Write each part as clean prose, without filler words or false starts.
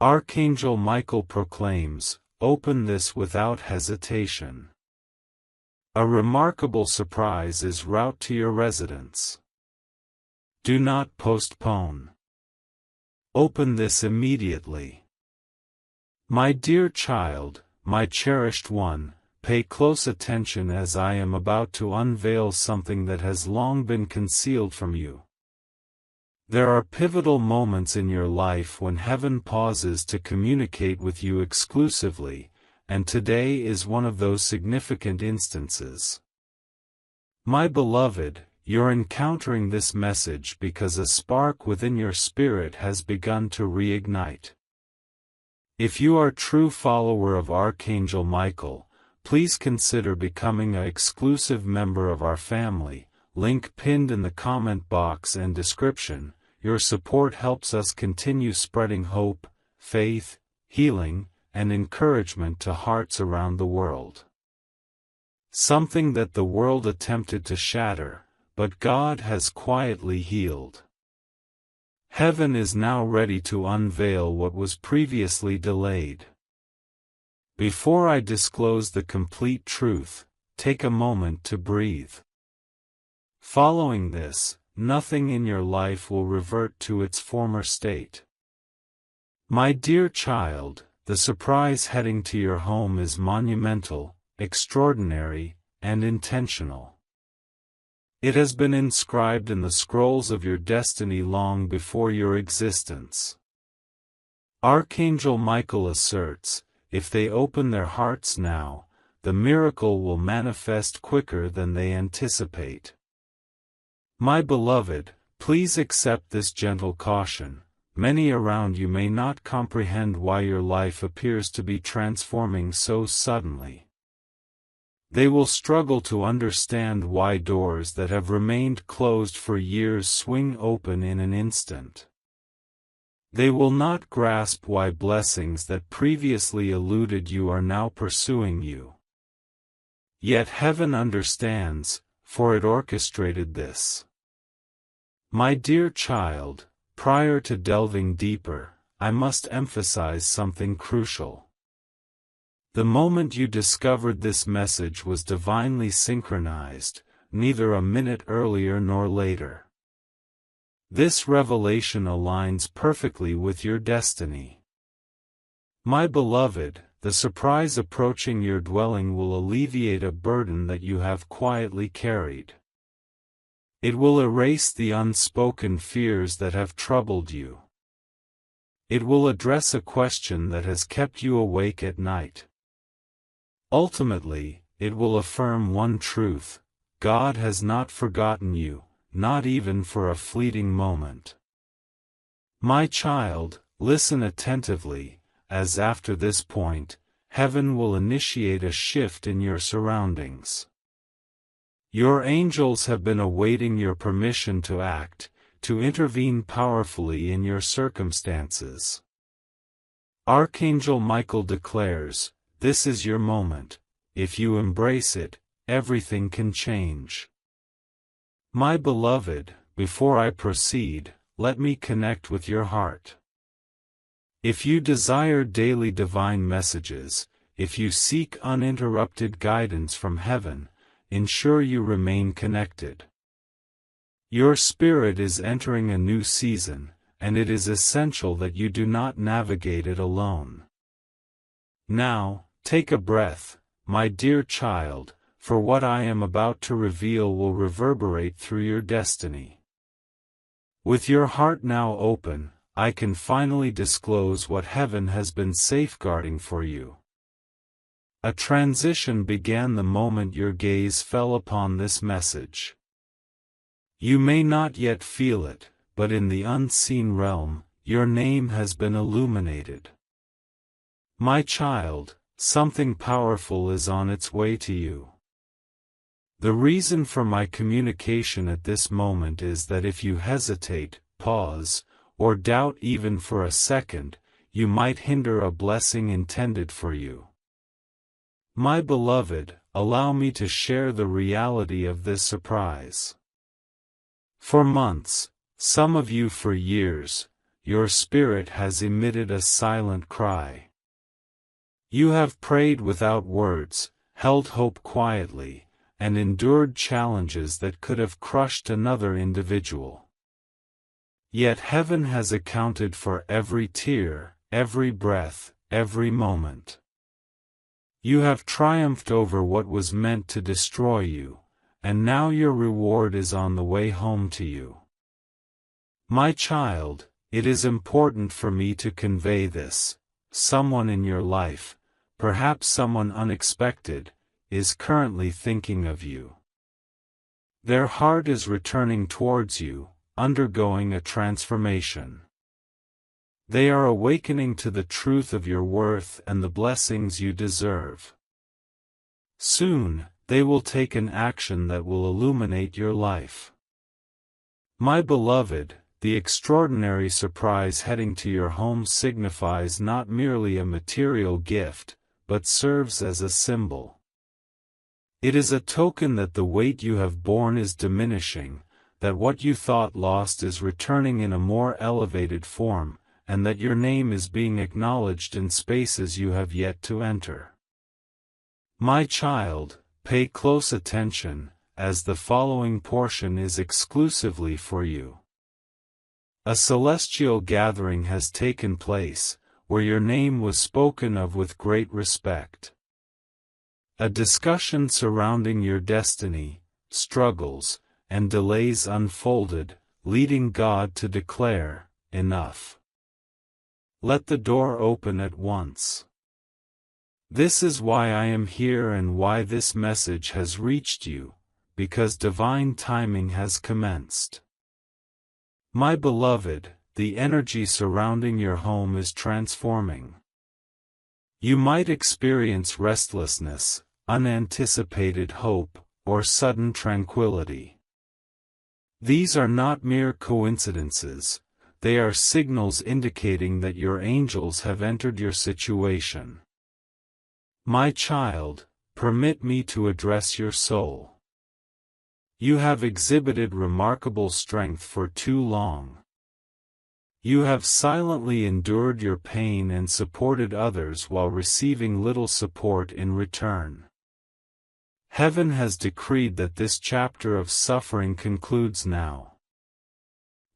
Archangel Michael proclaims, "Open this without hesitation." A remarkable surprise is route to your residence. Do not postpone. Open this immediately. My dear child, my cherished one, pay close attention as I am about to unveil something that has long been concealed from you. There are pivotal moments in your life when heaven pauses to communicate with you exclusively, and today is one of those significant instances. My beloved, you're encountering this message because a spark within your spirit has begun to reignite. If you are a true follower of Archangel Michael, please consider becoming an exclusive member of our family, link pinned in the comment box and description. Your support helps us continue spreading hope, faith, healing, and encouragement to hearts around the world. Something that the world attempted to shatter, but God has quietly healed. Heaven is now ready to unveil what was previously delayed. Before I disclose the complete truth, take a moment to breathe. Following this, nothing in your life will revert to its former state. My dear child, the surprise heading to your home is monumental, extraordinary, and intentional. It has been inscribed in the scrolls of your destiny long before your existence. Archangel Michael asserts, if they open their hearts now, the miracle will manifest quicker than they anticipate. My beloved, please accept this gentle caution. Many around you may not comprehend why your life appears to be transforming so suddenly. They will struggle to understand why doors that have remained closed for years swing open in an instant. They will not grasp why blessings that previously eluded you are now pursuing you. Yet heaven understands, for it orchestrated this. My dear child, prior to delving deeper, I must emphasize something crucial. The moment you discovered this message was divinely synchronized, neither a minute earlier nor later. This revelation aligns perfectly with your destiny. My beloved, the surprise approaching your dwelling will alleviate a burden that you have quietly carried. It will erase the unspoken fears that have troubled you. It will address a question that has kept you awake at night. Ultimately, it will affirm one truth: God has not forgotten you, not even for a fleeting moment. My child, listen attentively, as after this point, heaven will initiate a shift in your surroundings. Your angels have been awaiting your permission to act, to intervene powerfully in your circumstances. Archangel Michael declares, this is your moment. If you embrace it, everything can change. My beloved, before I proceed, let me connect with your heart. If you desire daily divine messages, if you seek uninterrupted guidance from heaven, ensure you remain connected. Your spirit is entering a new season, and it is essential that you do not navigate it alone. Now, take a breath, my dear child, for what I am about to reveal will reverberate through your destiny. With your heart now open, I can finally disclose what heaven has been safeguarding for you. A transition began the moment your gaze fell upon this message. You may not yet feel it, but in the unseen realm, your name has been illuminated. My child, something powerful is on its way to you. The reason for my communication at this moment is that if you hesitate, pause, or doubt even for a second, you might hinder a blessing intended for you. My beloved, allow me to share the reality of this surprise. For months, some of you for years, your spirit has emitted a silent cry. You have prayed without words, held hope quietly, and endured challenges that could have crushed another individual. Yet heaven has accounted for every tear, every breath, every moment. You have triumphed over what was meant to destroy you, and now your reward is on the way home to you. My child, it is important for me to convey this. Someone in your life, perhaps someone unexpected, is currently thinking of you. Their heart is returning towards you, undergoing a transformation. They are awakening to the truth of your worth and the blessings you deserve. Soon, they will take an action that will illuminate your life. My beloved, the extraordinary surprise heading to your home signifies not merely a material gift, but serves as a symbol. It is a token that the weight you have borne is diminishing, that what you thought lost is returning in a more elevated form, and that your name is being acknowledged in spaces you have yet to enter. My child, pay close attention, as the following portion is exclusively for you. A celestial gathering has taken place, where your name was spoken of with great respect. A discussion surrounding your destiny, struggles, and delays unfolded, leading God to declare, "Enough. Let the door open at once." This is why I am here and why this message has reached you, because divine timing has commenced. My beloved, the energy surrounding your home is transforming. You might experience restlessness, unanticipated hope, or sudden tranquility. These are not mere coincidences, they are signals indicating that your angels have entered your situation. My child, permit me to address your soul. You have exhibited remarkable strength for too long. You have silently endured your pain and supported others while receiving little support in return. Heaven has decreed that this chapter of suffering concludes now.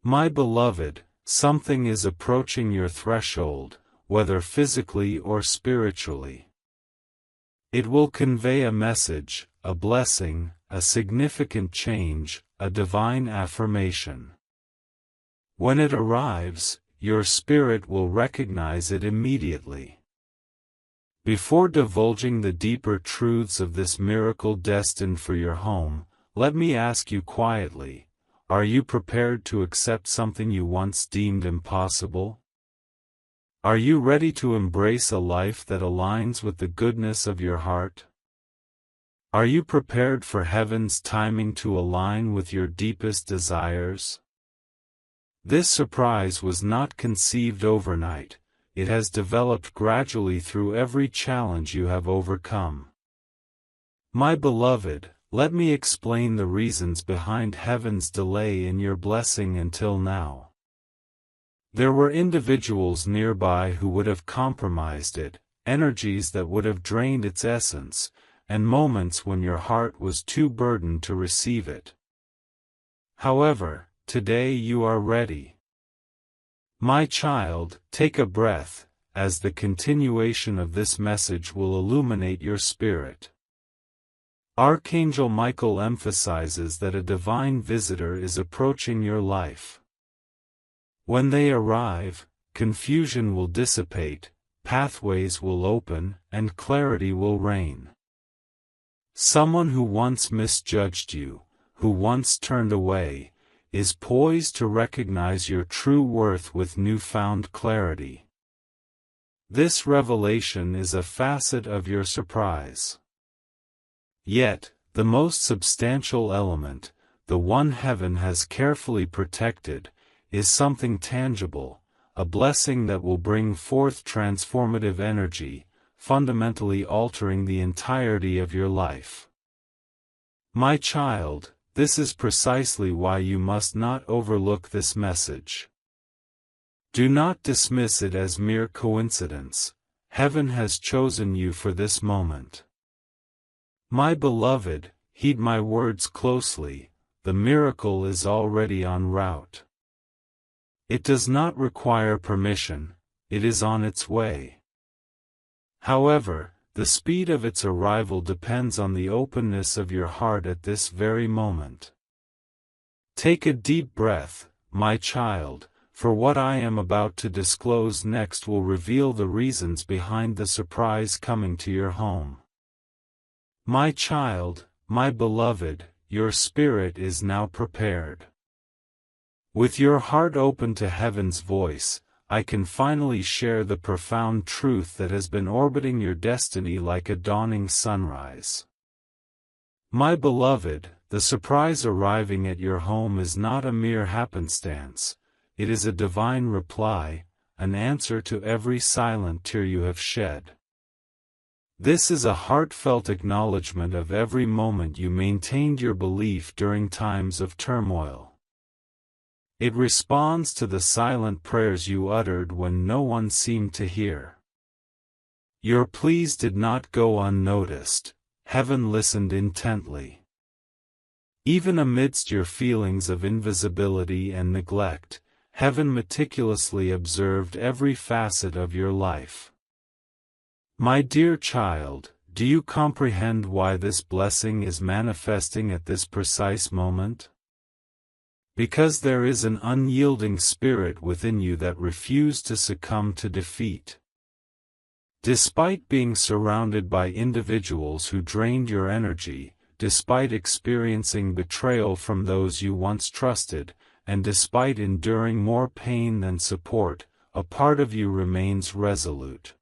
My beloved, something is approaching your threshold, whether physically or spiritually. It will convey a message, a blessing, a significant change, a divine affirmation. When it arrives, your spirit will recognize it immediately. Before divulging the deeper truths of this miracle destined for your home, let me ask you quietly, are you prepared to accept something you once deemed impossible? Are you ready to embrace a life that aligns with the goodness of your heart? Are you prepared for heaven's timing to align with your deepest desires? This surprise was not conceived overnight. It has developed gradually through every challenge you have overcome. My beloved, let me explain the reasons behind heaven's delay in your blessing until now. There were individuals nearby who would have compromised it, energies that would have drained its essence, and moments when your heart was too burdened to receive it. However, today you are ready. My child, take a breath, as the continuation of this message will illuminate your spirit. Archangel Michael emphasizes that a divine visitor is approaching your life. When they arrive, confusion will dissipate, pathways will open, and clarity will reign. Someone who once misjudged you, who once turned away, is poised to recognize your true worth with newfound clarity. This revelation is a facet of your surprise. Yet, the most substantial element, the one heaven has carefully protected, is something tangible, a blessing that will bring forth transformative energy, fundamentally altering the entirety of your life. My child, this is precisely why you must not overlook this message. Do not dismiss it as mere coincidence. Heaven has chosen you for this moment. My beloved, heed my words closely, the miracle is already en route. It does not require permission, it is on its way. However, the speed of its arrival depends on the openness of your heart at this very moment. Take a deep breath, my child, for what I am about to disclose next will reveal the reasons behind the surprise coming to your home. My child, my beloved, your spirit is now prepared. With your heart open to heaven's voice, I can finally share the profound truth that has been orbiting your destiny like a dawning sunrise. My beloved, the surprise arriving at your home is not a mere happenstance, it is a divine reply, an answer to every silent tear you have shed. This is a heartfelt acknowledgement of every moment you maintained your belief during times of turmoil. It responds to the silent prayers you uttered when no one seemed to hear. Your pleas did not go unnoticed, heaven listened intently. Even amidst your feelings of invisibility and neglect, heaven meticulously observed every facet of your life. My dear child, do you comprehend why this blessing is manifesting at this precise moment? Because there is an unyielding spirit within you that refused to succumb to defeat. Despite being surrounded by individuals who drained your energy, despite experiencing betrayal from those you once trusted, and despite enduring more pain than support, a part of you remains resolute.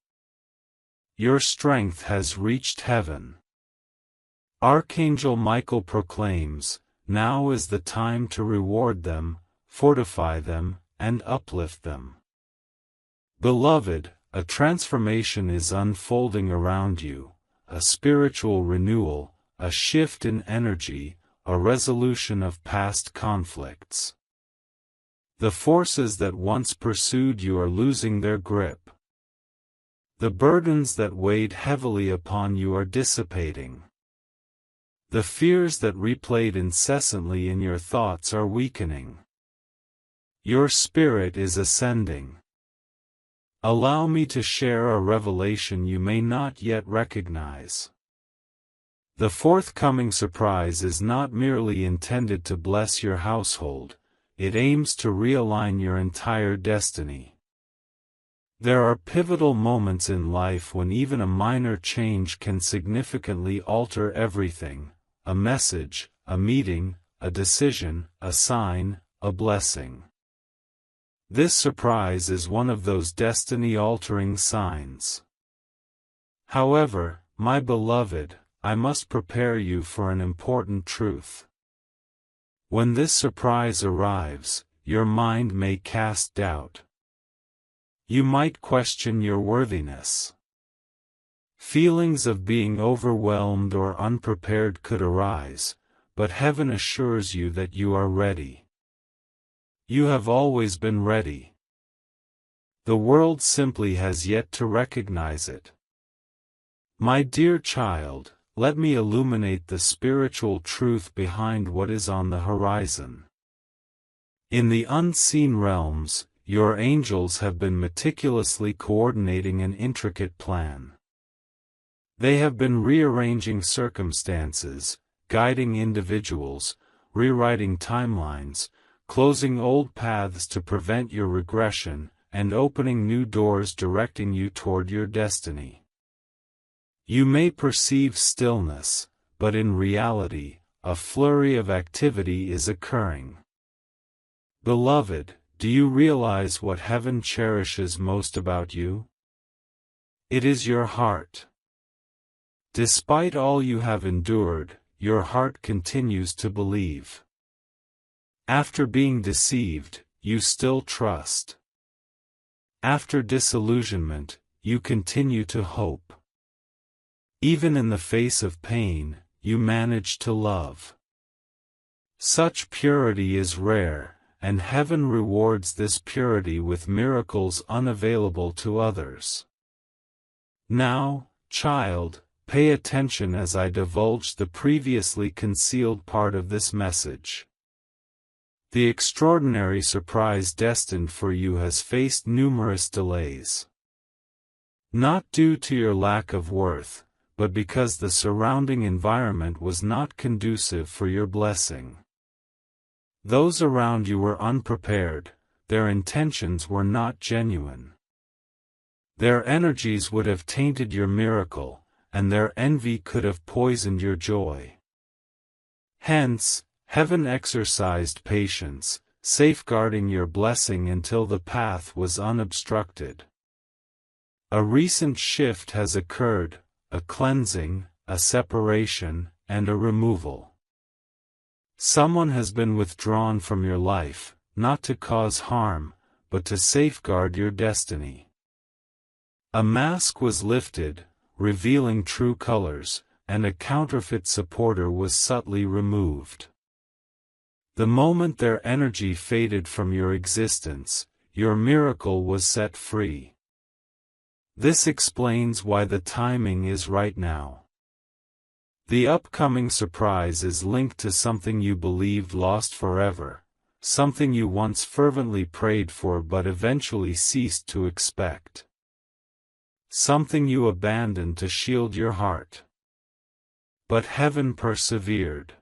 Your strength has reached heaven. Archangel Michael proclaims, "Now is the time to reward them, fortify them, and uplift them." Beloved, a transformation is unfolding around you, a spiritual renewal, a shift in energy, a resolution of past conflicts. The forces that once pursued you are losing their grip. The burdens that weighed heavily upon you are dissipating. The fears that replayed incessantly in your thoughts are weakening. Your spirit is ascending. Allow me to share a revelation you may not yet recognize. The forthcoming surprise is not merely intended to bless your household, it aims to realign your entire destiny. There are pivotal moments in life when even a minor change can significantly alter everything: a message, a meeting, a decision, a sign, a blessing. This surprise is one of those destiny-altering signs. However, my beloved, I must prepare you for an important truth. When this surprise arrives, your mind may cast doubt. You might question your worthiness. Feelings of being overwhelmed or unprepared could arise, but heaven assures you that you are ready. You have always been ready. The world simply has yet to recognize it. My dear child, let me illuminate the spiritual truth behind what is on the horizon. In the unseen realms, your angels have been meticulously coordinating an intricate plan. They have been rearranging circumstances, guiding individuals, rewriting timelines, closing old paths to prevent your regression, and opening new doors directing you toward your destiny. You may perceive stillness, but in reality, a flurry of activity is occurring. Beloved, do you realize what heaven cherishes most about you? It is your heart. Despite all you have endured, your heart continues to believe. After being deceived, you still trust. After disillusionment, you continue to hope. Even in the face of pain, you manage to love. Such purity is rare, and heaven rewards this purity with miracles unavailable to others. Now, child, pay attention as I divulge the previously concealed part of this message. The extraordinary surprise destined for you has faced numerous delays. Not due to your lack of worth, but because the surrounding environment was not conducive for your blessing. Those around you were unprepared, their intentions were not genuine. Their energies would have tainted your miracle, and their envy could have poisoned your joy. Hence, heaven exercised patience, safeguarding your blessing until the path was unobstructed. A recent shift has occurred, a cleansing, a separation, and a removal. Someone has been withdrawn from your life, not to cause harm, but to safeguard your destiny. A mask was lifted, revealing true colors, and a counterfeit supporter was subtly removed. The moment their energy faded from your existence, your miracle was set free. This explains why the timing is right now. The upcoming surprise is linked to something you believed lost forever, something you once fervently prayed for but eventually ceased to expect. Something you abandoned to shield your heart. But heaven persevered.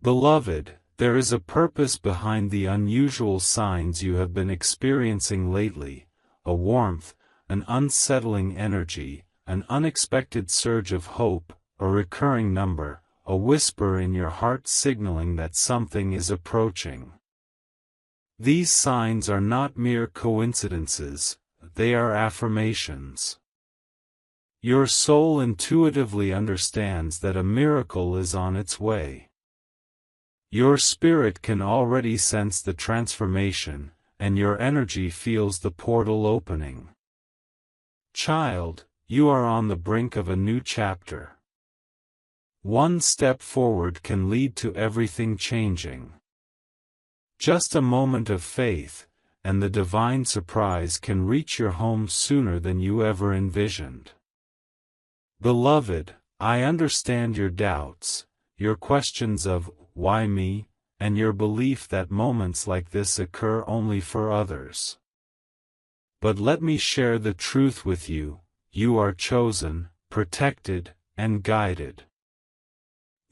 Beloved, there is a purpose behind the unusual signs you have been experiencing lately, a warmth, an unsettling energy, an unexpected surge of hope, a recurring number, a whisper in your heart signaling that something is approaching. These signs are not mere coincidences, they are affirmations. Your soul intuitively understands that a miracle is on its way. Your spirit can already sense the transformation, and your energy feels the portal opening. Child, you are on the brink of a new chapter. One step forward can lead to everything changing. Just a moment of faith, and the divine surprise can reach your home sooner than you ever envisioned. Beloved, I understand your doubts, your questions of, why me, and your belief that moments like this occur only for others. But let me share the truth with you, you are chosen, protected, and guided.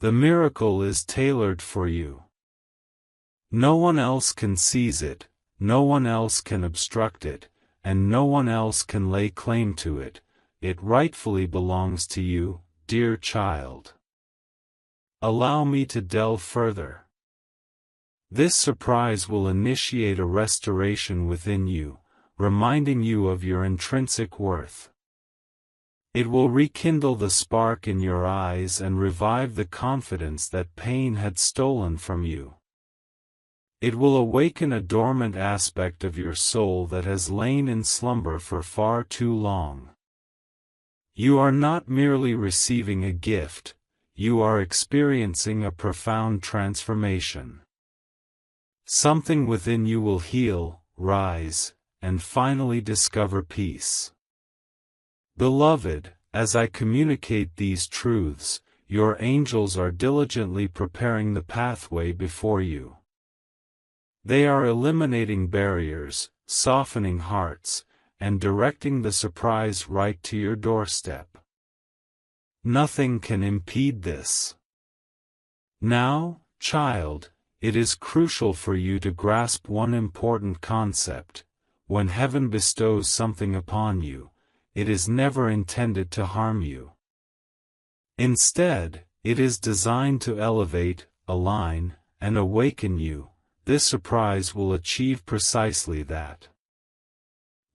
The miracle is tailored for you. No one else can seize it, no one else can obstruct it, and no one else can lay claim to it. It rightfully belongs to you, dear child. Allow me to delve further. This surprise will initiate a restoration within you, reminding you of your intrinsic worth. It will rekindle the spark in your eyes and revive the confidence that pain had stolen from you. It will awaken a dormant aspect of your soul that has lain in slumber for far too long. You are not merely receiving a gift, you are experiencing a profound transformation. Something within you will heal, rise, and finally discover peace. Beloved, as I communicate these truths, your angels are diligently preparing the pathway before you. They are eliminating barriers, softening hearts, and directing the surprise right to your doorstep. Nothing can impede this. Now, child, it is crucial for you to grasp one important concept. When heaven bestows something upon you, it is never intended to harm you. Instead, it is designed to elevate, align, and awaken you. This surprise will achieve precisely that.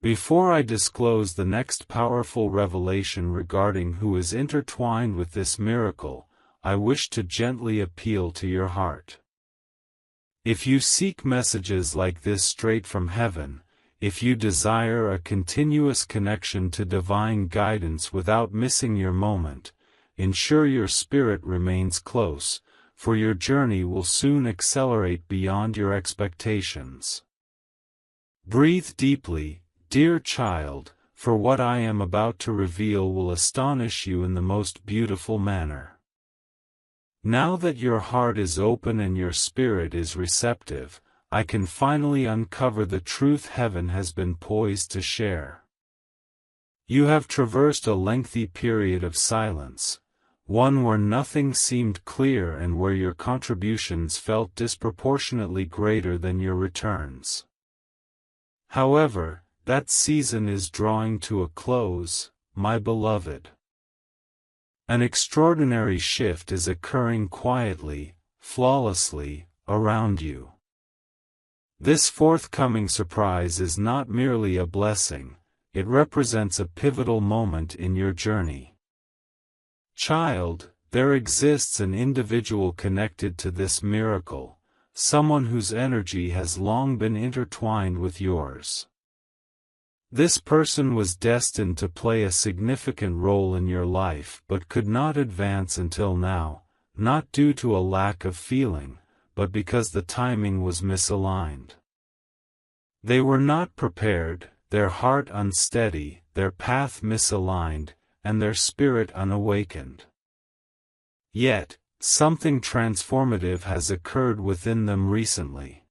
Before I disclose the next powerful revelation regarding who is intertwined with this miracle, I wish to gently appeal to your heart. If you seek messages like this straight from heaven, if you desire a continuous connection to divine guidance without missing your moment, ensure your spirit remains close, for your journey will soon accelerate beyond your expectations. Breathe deeply, dear child, for what I am about to reveal will astonish you in the most beautiful manner. Now that your heart is open and your spirit is receptive, I can finally uncover the truth heaven has been poised to share. You have traversed a lengthy period of silence, one where nothing seemed clear and where your contributions felt disproportionately greater than your returns. However, that season is drawing to a close, my beloved. An extraordinary shift is occurring quietly, flawlessly, around you. This forthcoming surprise is not merely a blessing, it represents a pivotal moment in your journey. Child, there exists an individual connected to this miracle, someone whose energy has long been intertwined with yours. This person was destined to play a significant role in your life but could not advance until now, not due to a lack of feeling, but because the timing was misaligned. They were not prepared, their heart unsteady, their path misaligned, and their spirit unawakened. Yet, something transformative has occurred within them recently.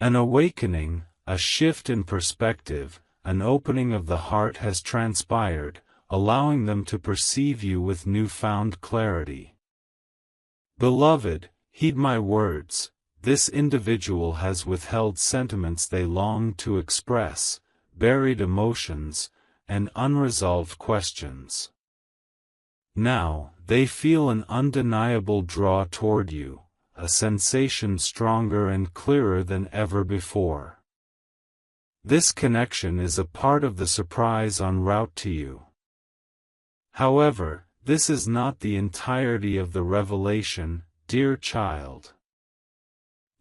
An awakening, a shift in perspective, an opening of the heart has transpired, allowing them to perceive you with newfound clarity. Beloved, heed my words, this individual has withheld sentiments they long to express, buried emotions, and unresolved questions. Now, they feel an undeniable draw toward you, a sensation stronger and clearer than ever before. This connection is a part of the surprise en route to you. However, this is not the entirety of the revelation, dear child.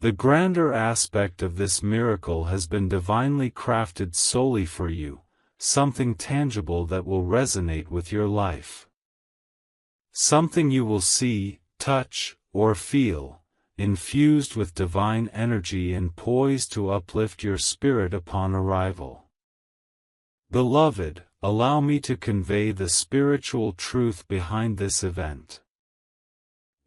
The grander aspect of this miracle has been divinely crafted solely for you, something tangible that will resonate with your life. Something you will see, touch, or feel, infused with divine energy and poised to uplift your spirit upon arrival. Beloved, allow me to convey the spiritual truth behind this event.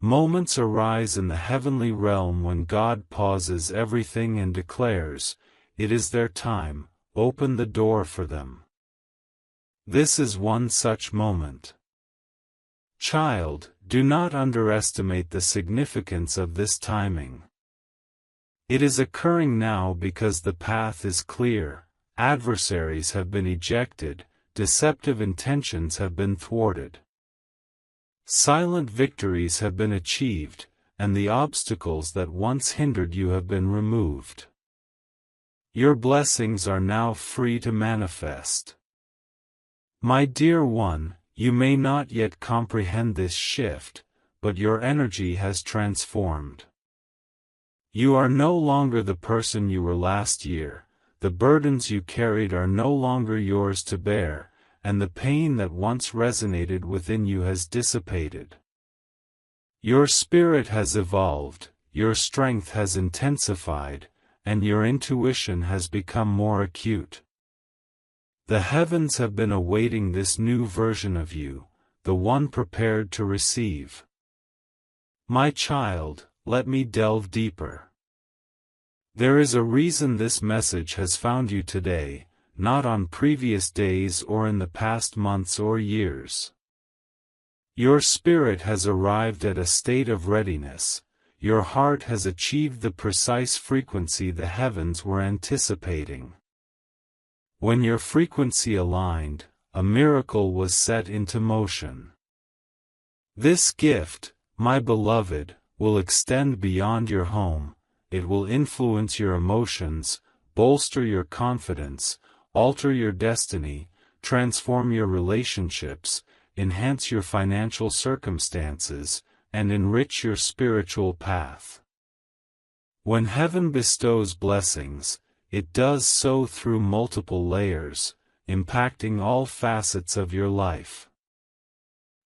Moments arise in the heavenly realm when God pauses everything and declares, "It is their time, open the door for them." This is one such moment. Child, do not underestimate the significance of this timing. It is occurring now because the path is clear, adversaries have been ejected, deceptive intentions have been thwarted. Silent victories have been achieved, and the obstacles that once hindered you have been removed. Your blessings are now free to manifest. My dear one, you may not yet comprehend this shift, but your energy has transformed. You are no longer the person you were last year, the burdens you carried are no longer yours to bear, and the pain that once resonated within you has dissipated. Your spirit has evolved, your strength has intensified, and your intuition has become more acute. The heavens have been awaiting this new version of you, the one prepared to receive. My child, let me delve deeper. There is a reason this message has found you today, not on previous days or in the past months or years. Your spirit has arrived at a state of readiness, your heart has achieved the precise frequency the heavens were anticipating. When your frequency aligned, a miracle was set into motion. This gift, my beloved, will extend beyond your home, it will influence your emotions, bolster your confidence, alter your destiny, transform your relationships, enhance your financial circumstances, and enrich your spiritual path. When heaven bestows blessings, it does so through multiple layers, impacting all facets of your life.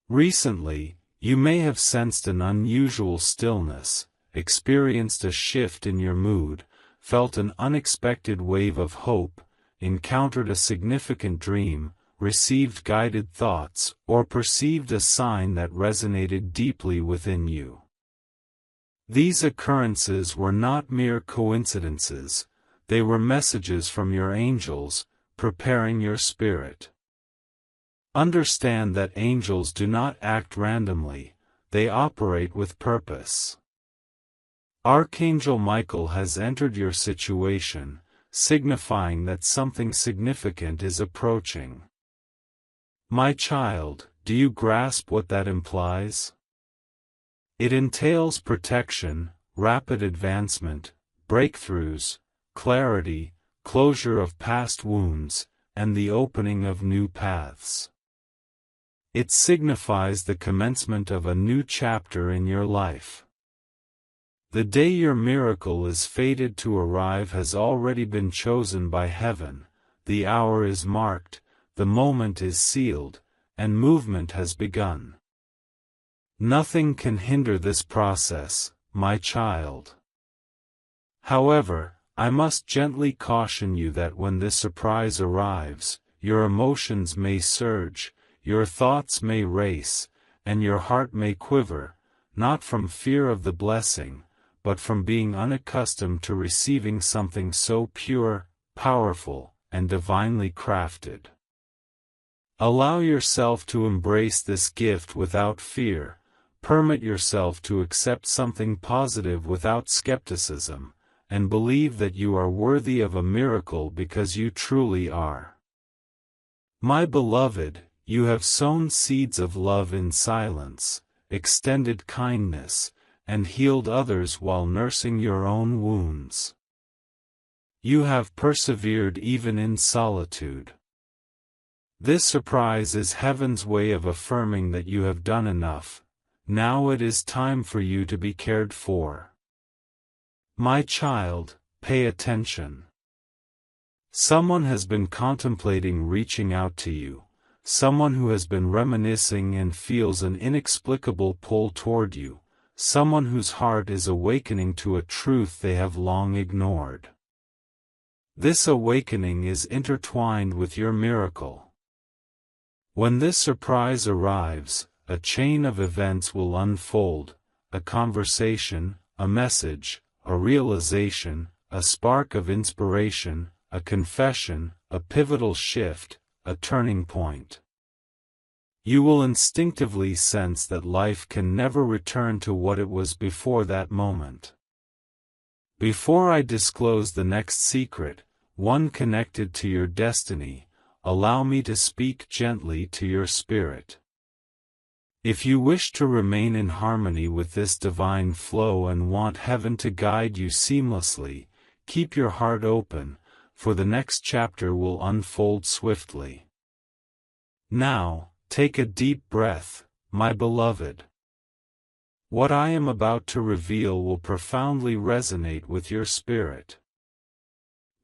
Recently, You may have sensed an unusual stillness, experienced a shift in your mood, felt an unexpected wave of hope, encountered a significant dream, received guided thoughts, or perceived a sign that resonated deeply within you. These occurrences were not mere coincidences, they were messages from your angels, preparing your spirit. Understand that angels do not act randomly, they operate with purpose. Archangel Michael has entered your situation, signifying that something significant is approaching. My child, do you grasp what that implies? It entails protection, rapid advancement, breakthroughs, clarity, closure of past wounds, and the opening of new paths. It signifies the commencement of a new chapter in your life. The day your miracle is fated to arrive has already been chosen by heaven, the hour is marked, the moment is sealed, and movement has begun. Nothing can hinder this process, my child. However, I must gently caution you that when this surprise arrives, your emotions may surge, your thoughts may race, and your heart may quiver, not from fear of the blessing, but from being unaccustomed to receiving something so pure, powerful, and divinely crafted. Allow yourself to embrace this gift without fear, permit yourself to accept something positive without skepticism, and believe that you are worthy of a miracle because you truly are. My beloved, you have sown seeds of love in silence, extended kindness, and healed others while nursing your own wounds. You have persevered even in solitude. This surprise is heaven's way of affirming that you have done enough. Now it is time for you to be cared for. My child, pay attention. Someone has been contemplating reaching out to you, someone who has been reminiscing and feels an inexplicable pull toward you, someone whose heart is awakening to a truth they have long ignored. This awakening is intertwined with your miracle. When this surprise arrives, a chain of events will unfold, a conversation, a message, a realization, a spark of inspiration, a confession, a pivotal shift, a turning point. You will instinctively sense that life can never return to what it was before that moment. Before I disclose the next secret, one connected to your destiny, allow me to speak gently to your spirit. If you wish to remain in harmony with this divine flow and want heaven to guide you seamlessly, keep your heart open, for the next chapter will unfold swiftly. Now, take a deep breath, my beloved. What I am about to reveal will profoundly resonate with your spirit.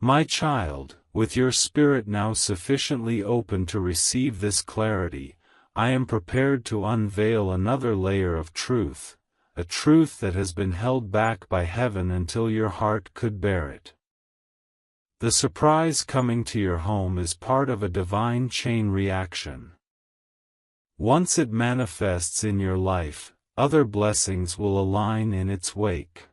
My child, with your spirit now sufficiently open to receive this clarity, I am prepared to unveil another layer of truth, a truth that has been held back by heaven until your heart could bear it. The surprise coming to your home is part of a divine chain reaction. Once it manifests in your life, other blessings will align in its wake.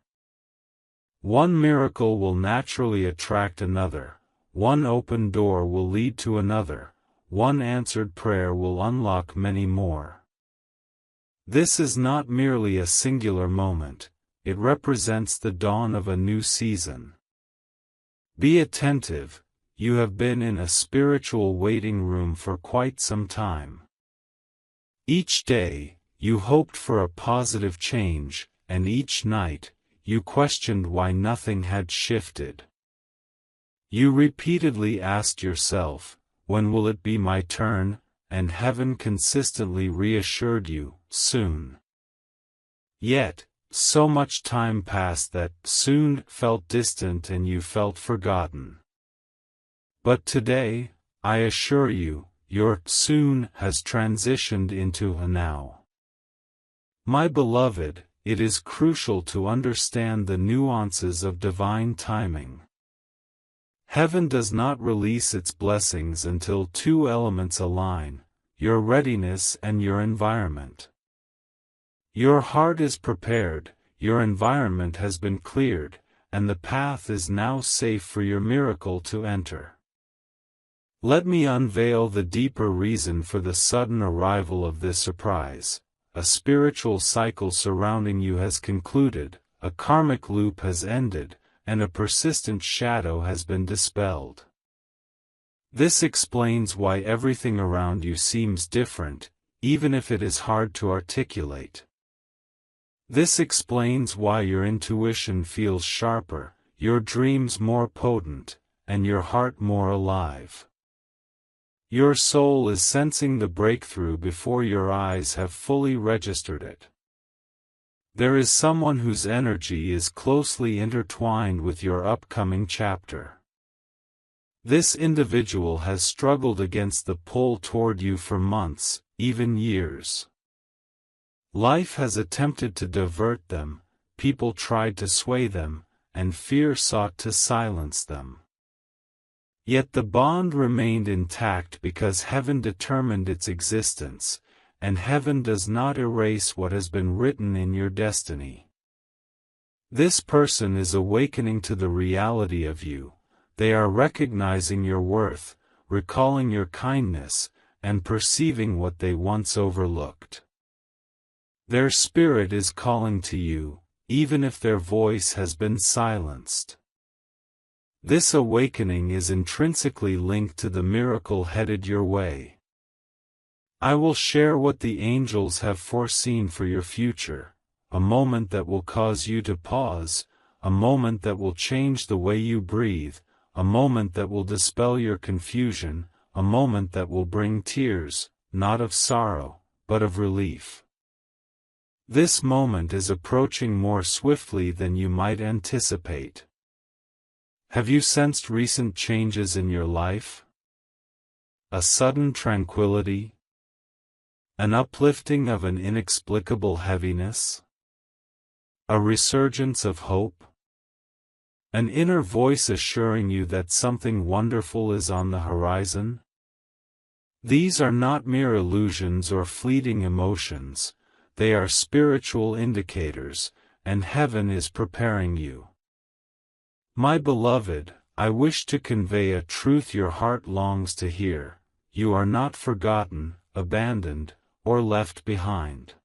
One miracle will naturally attract another, one open door will lead to another, one answered prayer will unlock many more. This is not merely a singular moment, it represents the dawn of a new season. Be attentive, you have been in a spiritual waiting room for quite some time. Each day, you hoped for a positive change, and each night, you questioned why nothing had shifted. You repeatedly asked yourself, when will it be my turn, and heaven consistently reassured you, soon. Yet, so much time passed that soon felt distant and you felt forgotten. But today, I assure you, your soon has transitioned into a now. My beloved, it is crucial to understand the nuances of divine timing. Heaven does not release its blessings until two elements align: your readiness and your environment. Your heart is prepared, your environment has been cleared, and the path is now safe for your miracle to enter. Let me unveil the deeper reason for the sudden arrival of this surprise. A spiritual cycle surrounding you has concluded, a karmic loop has ended, and a persistent shadow has been dispelled. This explains why everything around you seems different, even if it is hard to articulate. This explains why your intuition feels sharper, your dreams more potent, and your heart more alive. Your soul is sensing the breakthrough before your eyes have fully registered it. There is someone whose energy is closely intertwined with your upcoming chapter. This individual has struggled against the pull toward you for months, even years. Life has attempted to divert them, people tried to sway them, and fear sought to silence them. Yet the bond remained intact because heaven determined its existence, and heaven does not erase what has been written in your destiny. This person is awakening to the reality of you. They are recognizing your worth, recalling your kindness, and perceiving what they once overlooked. Their spirit is calling to you, even if their voice has been silenced. This awakening is intrinsically linked to the miracle headed your way. I will share what the angels have foreseen for your future, a moment that will cause you to pause, a moment that will change the way you breathe, a moment that will dispel your confusion, a moment that will bring tears, not of sorrow, but of relief. This moment is approaching more swiftly than you might anticipate. Have you sensed recent changes in your life? A sudden tranquility? An uplifting of an inexplicable heaviness? A resurgence of hope? An inner voice assuring you that something wonderful is on the horizon? These are not mere illusions or fleeting emotions. They are spiritual indicators, and heaven is preparing you. My beloved, I wish to convey a truth your heart longs to hear: you are not forgotten, abandoned, or left behind.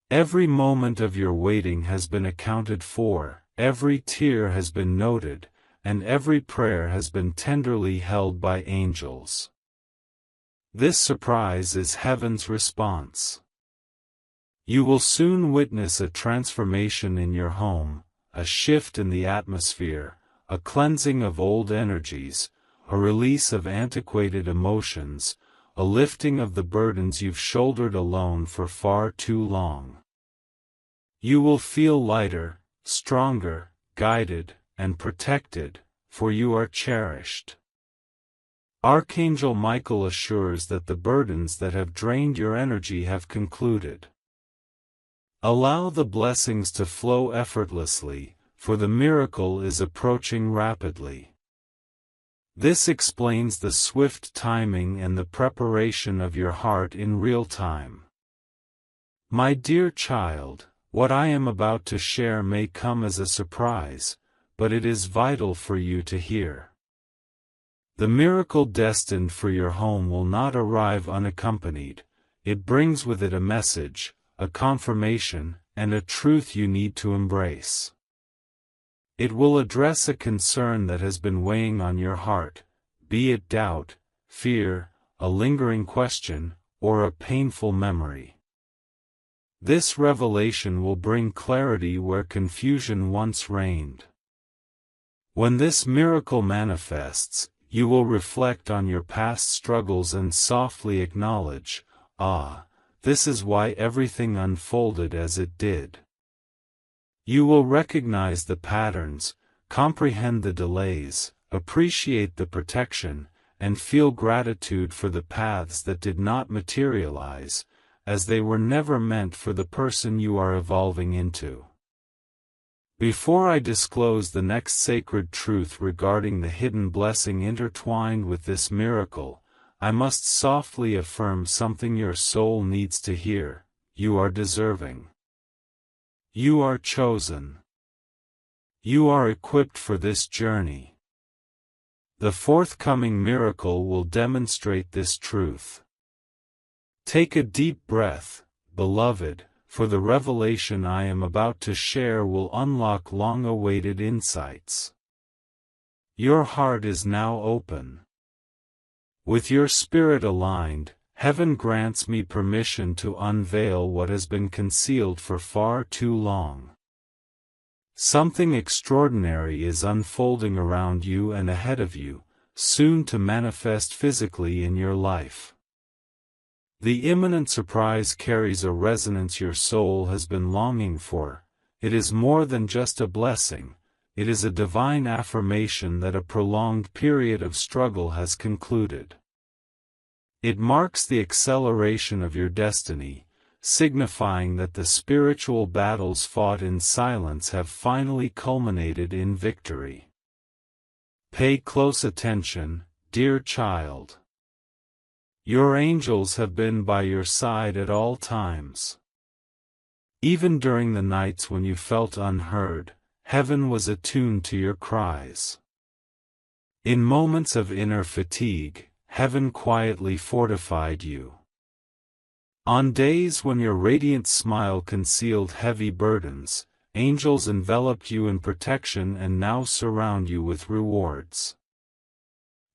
Every moment of your waiting has been accounted for, every tear has been noted, and every prayer has been tenderly held by angels. This surprise is heaven's response. You will soon witness a transformation in your home, a shift in the atmosphere, a cleansing of old energies, a release of antiquated emotions, a lifting of the burdens you've shouldered alone for far too long. You will feel lighter, stronger, guided, and protected, for you are cherished. Archangel Michael assures that the burdens that have drained your energy have concluded. Allow the blessings to flow effortlessly, for the miracle is approaching rapidly. This explains the swift timing and the preparation of your heart in real time. My dear child, what I am about to share may come as a surprise, but it is vital for you to hear. The miracle destined for your home will not arrive unaccompanied. It brings with it a message, a confirmation, and a truth you need to embrace. It will address a concern that has been weighing on your heart, be it doubt, fear, a lingering question, or a painful memory. This revelation will bring clarity where confusion once reigned. When this miracle manifests, you will reflect on your past struggles and softly acknowledge, this is why everything unfolded as it did. You will recognize the patterns, comprehend the delays, appreciate the protection, and feel gratitude for the paths that did not materialize, as they were never meant for the person you are evolving into. Before I disclose the next sacred truth regarding the hidden blessing intertwined with this miracle, I must softly affirm something your soul needs to hear: you are deserving. You are chosen. You are equipped for this journey. The forthcoming miracle will demonstrate this truth. Take a deep breath, beloved, for the revelation I am about to share will unlock long-awaited insights. Your heart is now open. With your spirit aligned, heaven grants me permission to unveil what has been concealed for far too long. Something extraordinary is unfolding around you and ahead of you, soon to manifest physically in your life. The imminent surprise carries a resonance your soul has been longing for. It is more than just a blessing, it is a divine affirmation that a prolonged period of struggle has concluded. It marks the acceleration of your destiny, signifying that the spiritual battles fought in silence have finally culminated in victory. Pay close attention, dear child. Your angels have been by your side at all times. Even during the nights when you felt unheard, heaven was attuned to your cries. In moments of inner fatigue, heaven quietly fortified you. On days when your radiant smile concealed heavy burdens, angels enveloped you in protection and now surround you with rewards.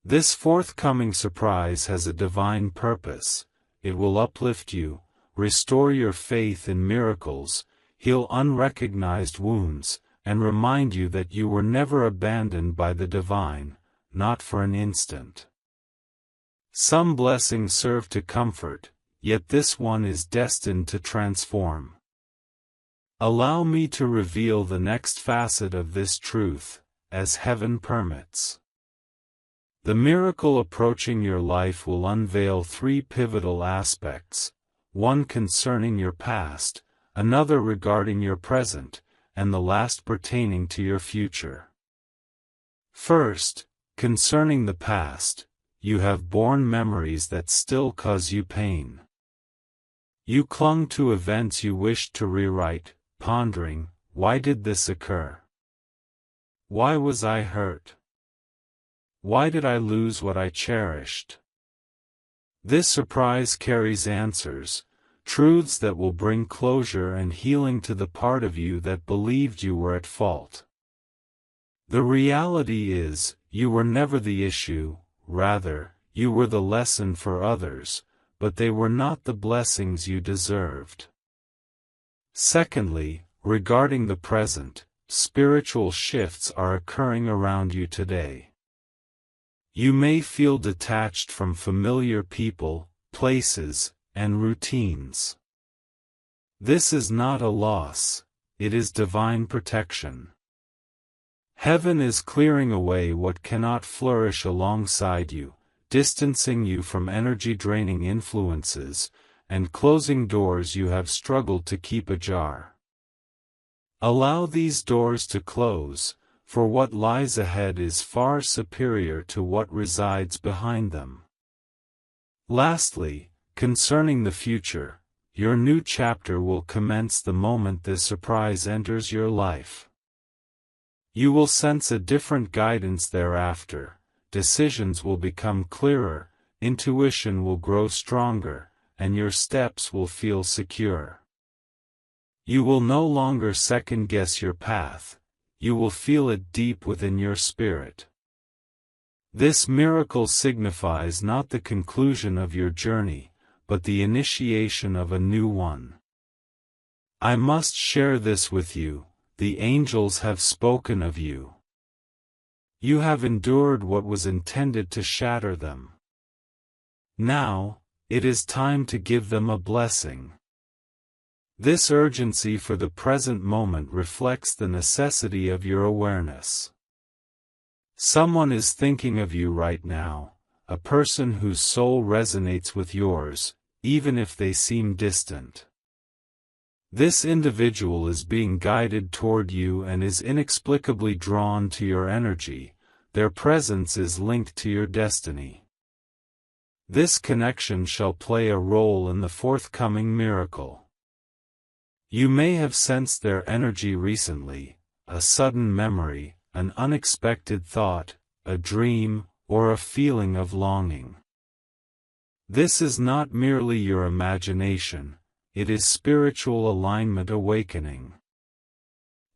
This forthcoming surprise has a divine purpose. It will uplift you, restore your faith in miracles, heal unrecognized wounds, and remind you that you were never abandoned by the divine, not for an instant. Some blessings serve to comfort, yet this one is destined to transform. Allow me to reveal the next facet of this truth, as heaven permits. The miracle approaching your life will unveil three pivotal aspects: one concerning your past, another regarding your present, and the last pertaining to your future. First, concerning the past, you have borne memories that still cause you pain. You clung to events you wished to rewrite, pondering, why did this occur? Why was I hurt? Why did I lose what I cherished? This surprise carries answers, truths that will bring closure and healing to the part of you that believed you were at fault. The reality is, you were never the issue, rather, you were the lesson for others, but they were not the blessings you deserved. Secondly, regarding the present, spiritual shifts are occurring around you today. You may feel detached from familiar people, places, and routines. This is not a loss, it is divine protection. Heaven is clearing away what cannot flourish alongside you, distancing you from energy-draining influences, and closing doors you have struggled to keep ajar. Allow these doors to close, for what lies ahead is far superior to what resides behind them. Lastly, concerning the future, your new chapter will commence the moment this surprise enters your life. You will sense a different guidance thereafter, decisions will become clearer, intuition will grow stronger, and your steps will feel secure. You will no longer second-guess your path, you will feel it deep within your spirit. This miracle signifies not the conclusion of your journey, but the initiation of a new one. I must share this with you, the angels have spoken of you. You have endured what was intended to shatter them. Now, it is time to give them a blessing. This urgency for the present moment reflects the necessity of your awareness. Someone is thinking of you right now, a person whose soul resonates with yours, even if they seem distant. This individual is being guided toward you and is inexplicably drawn to your energy. Their presence is linked to your destiny. This connection shall play a role in the forthcoming miracle. You may have sensed their energy recently, a sudden memory, an unexpected thought, a dream, or a feeling of longing. This is not merely your imagination, it is spiritual alignment awakening.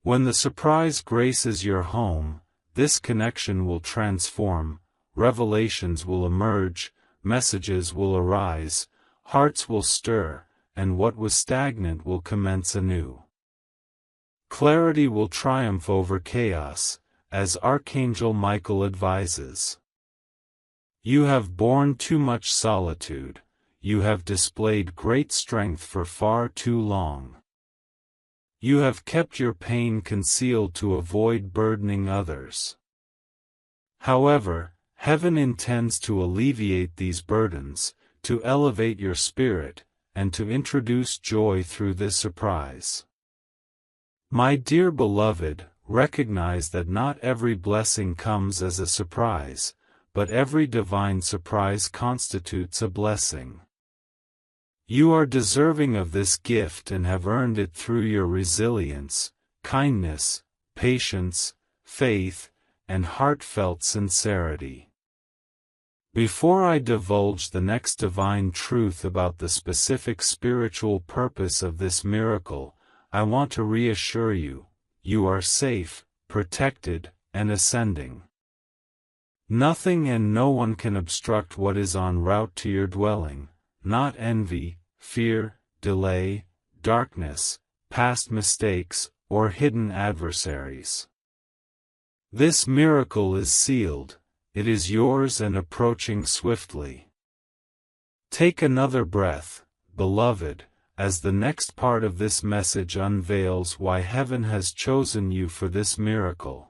When the surprise graces your home, this connection will transform, revelations will emerge, messages will arise, hearts will stir, and what was stagnant will commence anew. Clarity will triumph over chaos, as Archangel Michael advises. You have borne too much solitude, you have displayed great strength for far too long. You have kept your pain concealed to avoid burdening others. However, heaven intends to alleviate these burdens, to elevate your spirit, and to introduce joy through this surprise. My dear beloved, recognize that not every blessing comes as a surprise, but every divine surprise constitutes a blessing. You are deserving of this gift and have earned it through your resilience, kindness, patience, faith, and heartfelt sincerity. Before I divulge the next divine truth about the specific spiritual purpose of this miracle, I want to reassure you, you are safe, protected, and ascending. Nothing and no one can obstruct what is en route to your dwelling, not envy, fear, delay, darkness, past mistakes, or hidden adversaries. This miracle is sealed, it is yours and approaching swiftly. Take another breath, beloved, as the next part of this message unveils why heaven has chosen you for this miracle.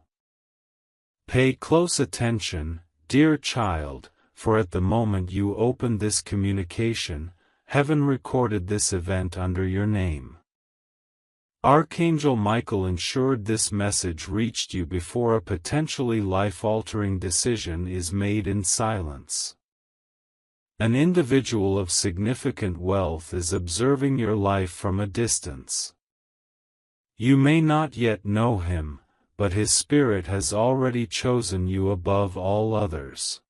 Pay close attention, dear child, for at the moment you opened this communication, heaven recorded this event under your name. Archangel Michael ensured this message reached you before a potentially life-altering decision is made in silence. An individual of significant wealth is observing your life from a distance. You may not yet know him, but his spirit has already chosen you above all others.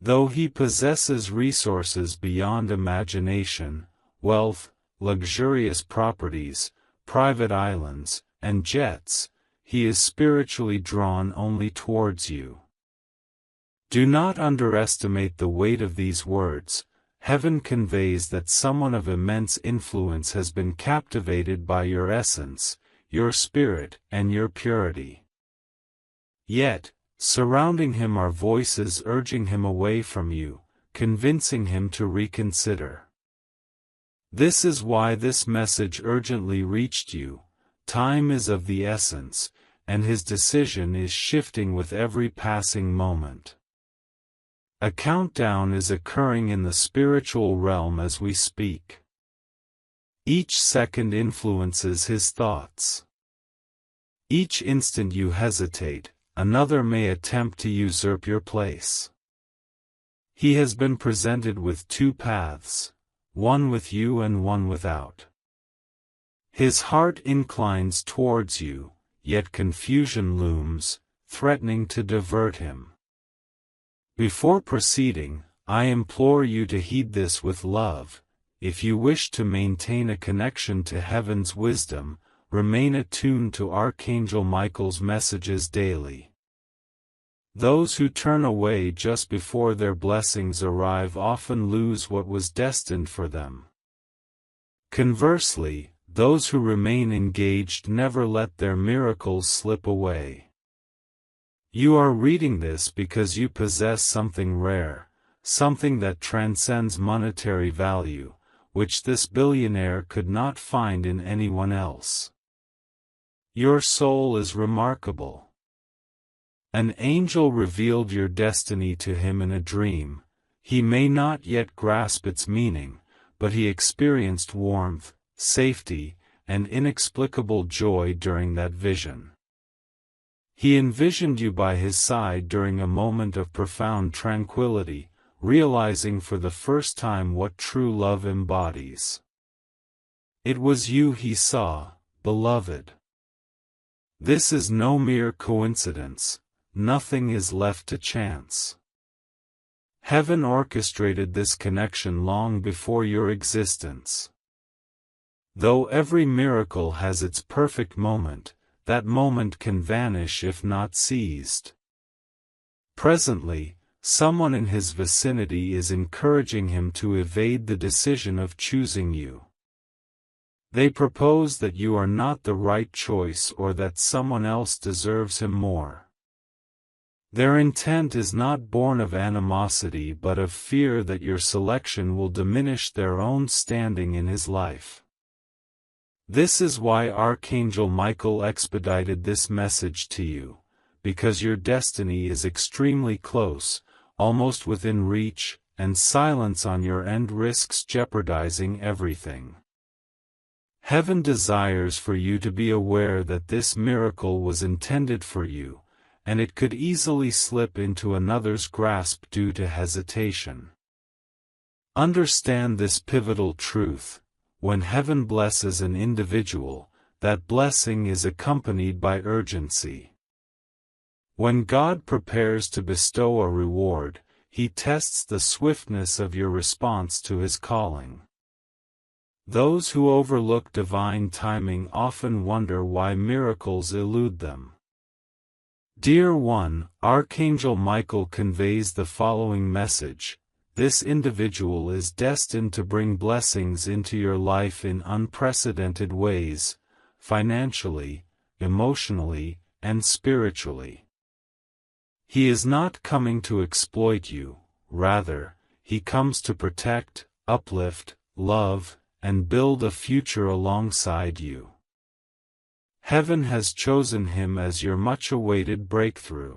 Though he possesses resources beyond imagination, wealth, luxurious properties, private islands, and jets, he is spiritually drawn only towards you. Do not underestimate the weight of these words. Heaven conveys that someone of immense influence has been captivated by your essence, your spirit, and your purity. Yet, surrounding him are voices urging him away from you, convincing him to reconsider. This is why this message urgently reached you. Time is of the essence, and his decision is shifting with every passing moment. A countdown is occurring in the spiritual realm as we speak. Each second influences his thoughts. Each instant you hesitate, another may attempt to usurp your place. He has been presented with two paths, one with you and one without. His heart inclines towards you, yet confusion looms, threatening to divert him. Before proceeding, I implore you to heed this with love. If you wish to maintain a connection to heaven's wisdom, remain attuned to Archangel Michael's messages daily. Those who turn away just before their blessings arrive often lose what was destined for them. Conversely, those who remain engaged never let their miracles slip away. You are reading this because you possess something rare, something that transcends monetary value, which this billionaire could not find in anyone else. Your soul is remarkable. An angel revealed your destiny to him in a dream. He may not yet grasp its meaning, but he experienced warmth, safety, and inexplicable joy during that vision. He envisioned you by his side during a moment of profound tranquility, realizing for the first time what true love embodies. It was you he saw, beloved. This is no mere coincidence, nothing is left to chance. Heaven orchestrated this connection long before your existence. Though every miracle has its perfect moment, that moment can vanish if not seized. Presently, someone in his vicinity is encouraging him to evade the decision of choosing you. They propose that you are not the right choice or that someone else deserves him more. Their intent is not born of animosity but of fear that your selection will diminish their own standing in his life. This is why Archangel Michael expedited this message to you, because your destiny is extremely close, almost within reach, and silence on your end risks jeopardizing everything. Heaven desires for you to be aware that this miracle was intended for you, and it could easily slip into another's grasp due to hesitation. Understand this pivotal truth: when heaven blesses an individual, that blessing is accompanied by urgency. When God prepares to bestow a reward, he tests the swiftness of your response to his calling. Those who overlook divine timing often wonder why miracles elude them. Dear one, Archangel Michael conveys the following message: this individual is destined to bring blessings into your life in unprecedented ways, financially, emotionally, and spiritually. He is not coming to exploit you, rather, he comes to protect, uplift, love, and build a future alongside you. Heaven has chosen him as your much-awaited breakthrough.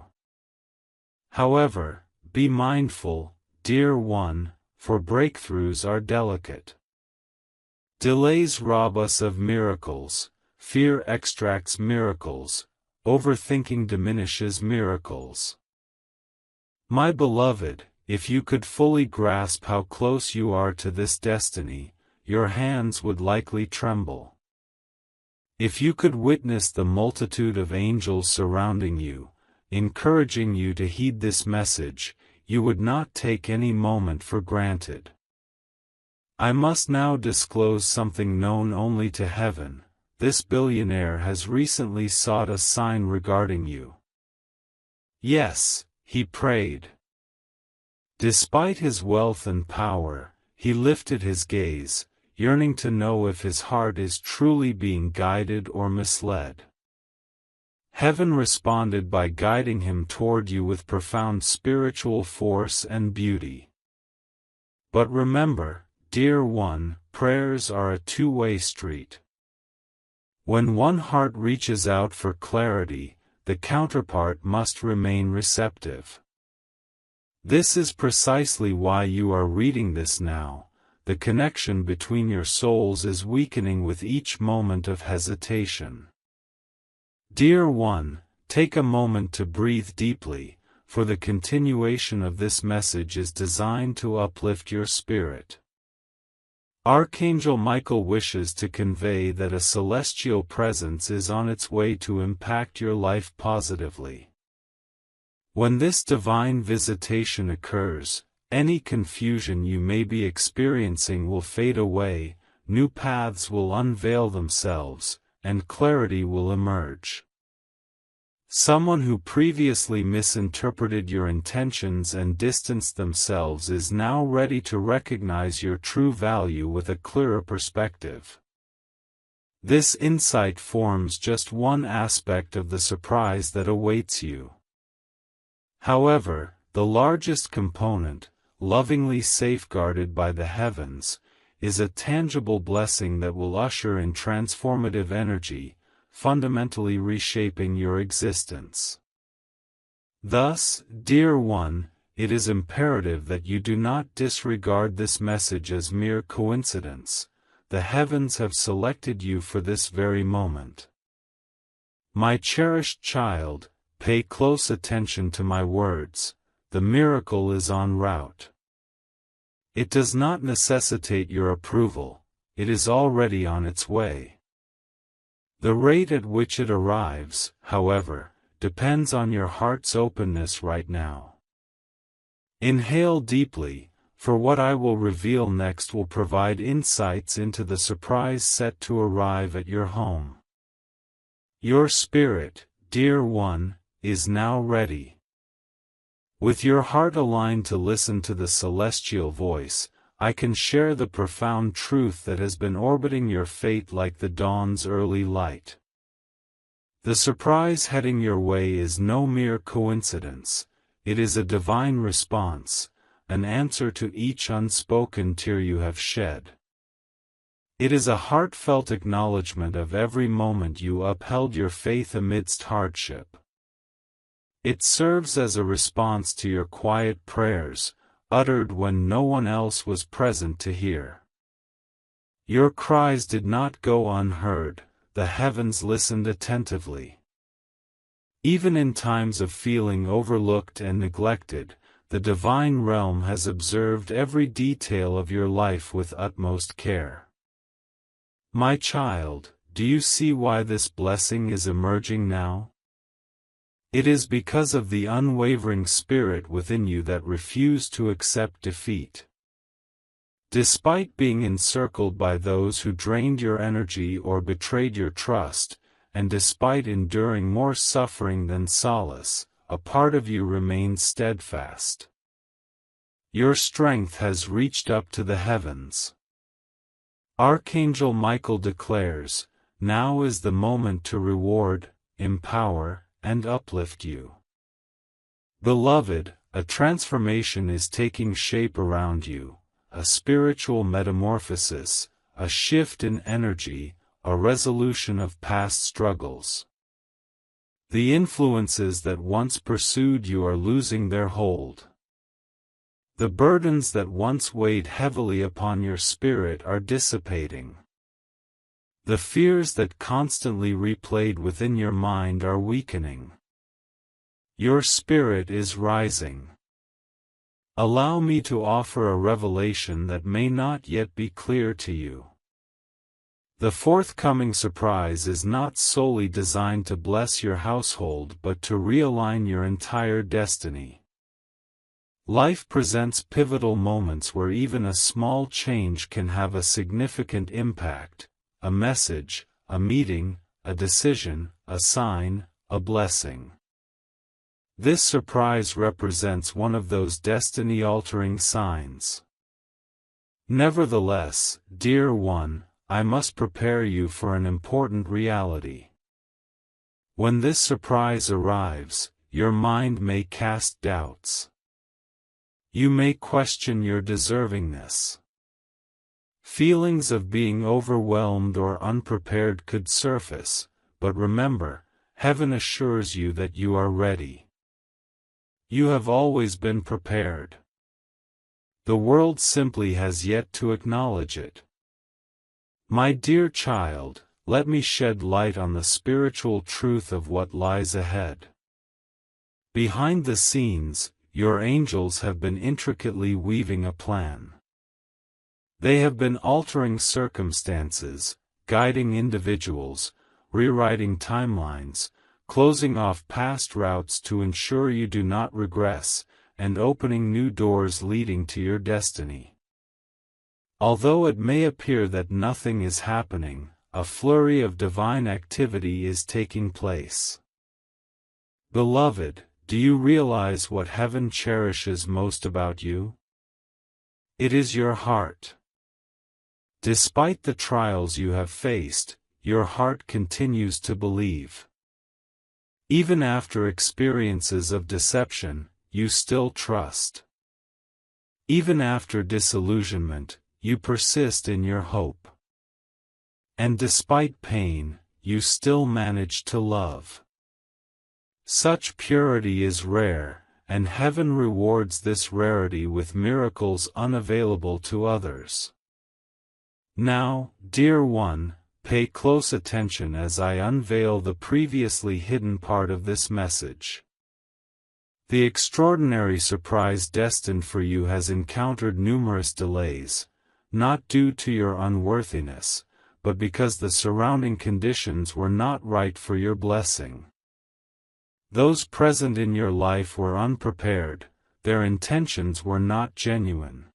However, be mindful, dear one, for breakthroughs are delicate. Delays rob us of miracles, fear extracts miracles, overthinking diminishes miracles. My beloved, if you could fully grasp how close you are to this destiny, your hands would likely tremble. If you could witness the multitude of angels surrounding you, encouraging you to heed this message, you would not take any moment for granted. I must now disclose something known only to heaven: this billionaire has recently sought a sign regarding you. Yes, he prayed. Despite his wealth and power, he lifted his gaze, yearning to know if his heart is truly being guided or misled. Heaven responded by guiding him toward you with profound spiritual force and beauty. But remember, dear one, prayers are a two-way street. When one heart reaches out for clarity, the counterpart must remain receptive. This is precisely why you are reading this now. The connection between your souls is weakening with each moment of hesitation. Dear one, take a moment to breathe deeply, for the continuation of this message is designed to uplift your spirit. Archangel Michael wishes to convey that a celestial presence is on its way to impact your life positively. When this divine visitation occurs, any confusion you may be experiencing will fade away, new paths will unveil themselves, and clarity will emerge. Someone who previously misinterpreted your intentions and distanced themselves is now ready to recognize your true value with a clearer perspective. This insight forms just one aspect of the surprise that awaits you. However, the largest component, lovingly safeguarded by the heavens, is a tangible blessing that will usher in transformative energy, fundamentally reshaping your existence. Thus, dear one, it is imperative that you do not disregard this message as mere coincidence. The heavens have selected you for this very moment. My cherished child, pay close attention to my words. The miracle is en route. It does not necessitate your approval, it is already on its way. The rate at which it arrives, however, depends on your heart's openness right now. Inhale deeply, for what I will reveal next will provide insights into the surprise set to arrive at your home. Your spirit, dear one, is now ready. With your heart aligned to listen to the celestial voice, I can share the profound truth that has been orbiting your fate like the dawn's early light. The surprise heading your way is no mere coincidence, it is a divine response, an answer to each unspoken tear you have shed. It is a heartfelt acknowledgement of every moment you upheld your faith amidst hardship. It serves as a response to your quiet prayers, uttered when no one else was present to hear. Your cries did not go unheard, the heavens listened attentively. Even in times of feeling overlooked and neglected, the divine realm has observed every detail of your life with utmost care. My child, do you see why this blessing is emerging now? It is because of the unwavering spirit within you that refused to accept defeat. Despite being encircled by those who drained your energy or betrayed your trust, and despite enduring more suffering than solace, a part of you remains steadfast. Your strength has reached up to the heavens. Archangel Michael declares, now is the moment to reward, empower, and uplift you. Beloved, a transformation is taking shape around you, a spiritual metamorphosis, a shift in energy, a resolution of past struggles. The influences that once pursued you are losing their hold. The burdens that once weighed heavily upon your spirit are dissipating. The fears that constantly replayed within your mind are weakening. Your spirit is rising. Allow me to offer a revelation that may not yet be clear to you. The forthcoming surprise is not solely designed to bless your household but to realign your entire destiny. Life presents pivotal moments where even a small change can have a significant impact. A message, a meeting, a decision, a sign, a blessing. This surprise represents one of those destiny-altering signs. Nevertheless, dear one, I must prepare you for an important reality. When this surprise arrives, your mind may cast doubts. You may question your deservingness. Feelings of being overwhelmed or unprepared could surface, but remember, heaven assures you that you are ready. You have always been prepared. The world simply has yet to acknowledge it. My dear child, let me shed light on the spiritual truth of what lies ahead. Behind the scenes, your angels have been intricately weaving a plan. They have been altering circumstances, guiding individuals, rewriting timelines, closing off past routes to ensure you do not regress, and opening new doors leading to your destiny. Although it may appear that nothing is happening, a flurry of divine activity is taking place. Beloved, do you realize what heaven cherishes most about you? It is your heart. Despite the trials you have faced, your heart continues to believe. Even after experiences of deception, you still trust. Even after disillusionment, you persist in your hope. And despite pain, you still manage to love. Such purity is rare, and heaven rewards this rarity with miracles unavailable to others. Now, dear one, pay close attention as I unveil the previously hidden part of this message. The extraordinary surprise destined for you has encountered numerous delays, not due to your unworthiness, but because the surrounding conditions were not right for your blessing. Those present in your life were unprepared, their intentions were not genuine.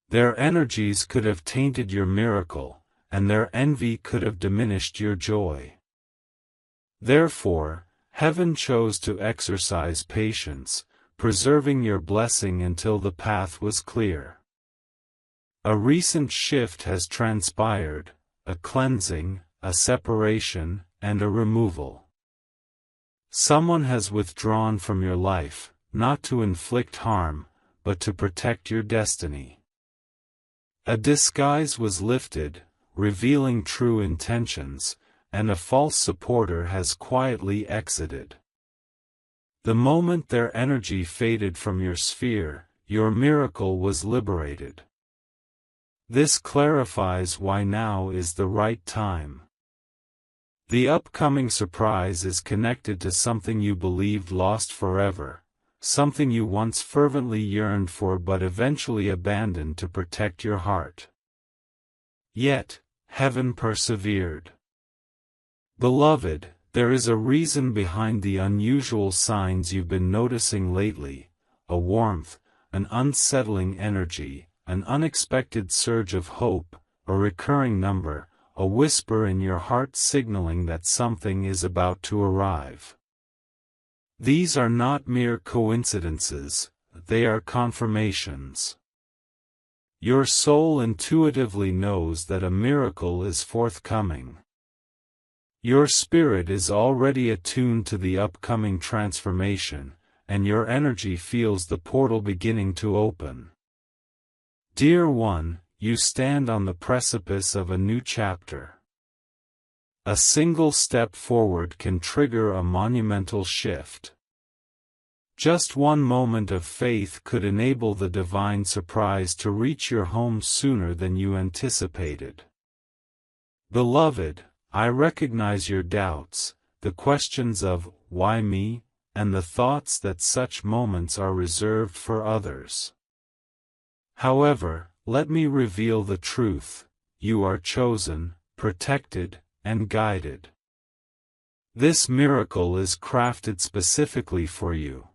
Their energies could have tainted your miracle, and their envy could have diminished your joy. Therefore, heaven chose to exercise patience, preserving your blessing until the path was clear. A recent shift has transpired, a cleansing, a separation, and a removal. Someone has withdrawn from your life, not to inflict harm, but to protect your destiny. A disguise was lifted, revealing true intentions, and a false supporter has quietly exited. The moment their energy faded from your sphere, your miracle was liberated. This clarifies why now is the right time. The upcoming surprise is connected to something you believed lost forever, something you once fervently yearned for but eventually abandoned to protect your heart. Yet, heaven persevered. Beloved, there is a reason behind the unusual signs you've been noticing lately, a warmth, an unsettling energy, an unexpected surge of hope, a recurring number, a whisper in your heart signaling that something is about to arrive. These are not mere coincidences, they are confirmations. Your soul intuitively knows that a miracle is forthcoming. Your spirit is already attuned to the upcoming transformation, and your energy feels the portal beginning to open. Dear one, you stand on the precipice of a new chapter. A single step forward can trigger a monumental shift. Just one moment of faith could enable the divine surprise to reach your home sooner than you anticipated. Beloved, I recognize your doubts, the questions of, why me, and the thoughts that such moments are reserved for others. However, let me reveal the truth: you are chosen, protected, and guided. This miracle is crafted specifically for you.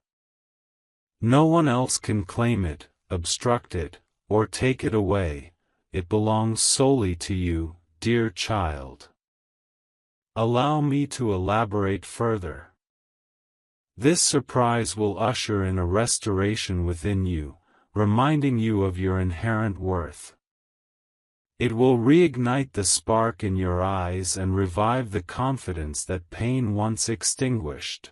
No one else can claim it, obstruct it, or take it away. It belongs solely to you, dear child. Allow me to elaborate further. This surprise will usher in a restoration within you, reminding you of your inherent worth. It will reignite the spark in your eyes and revive the confidence that pain once extinguished.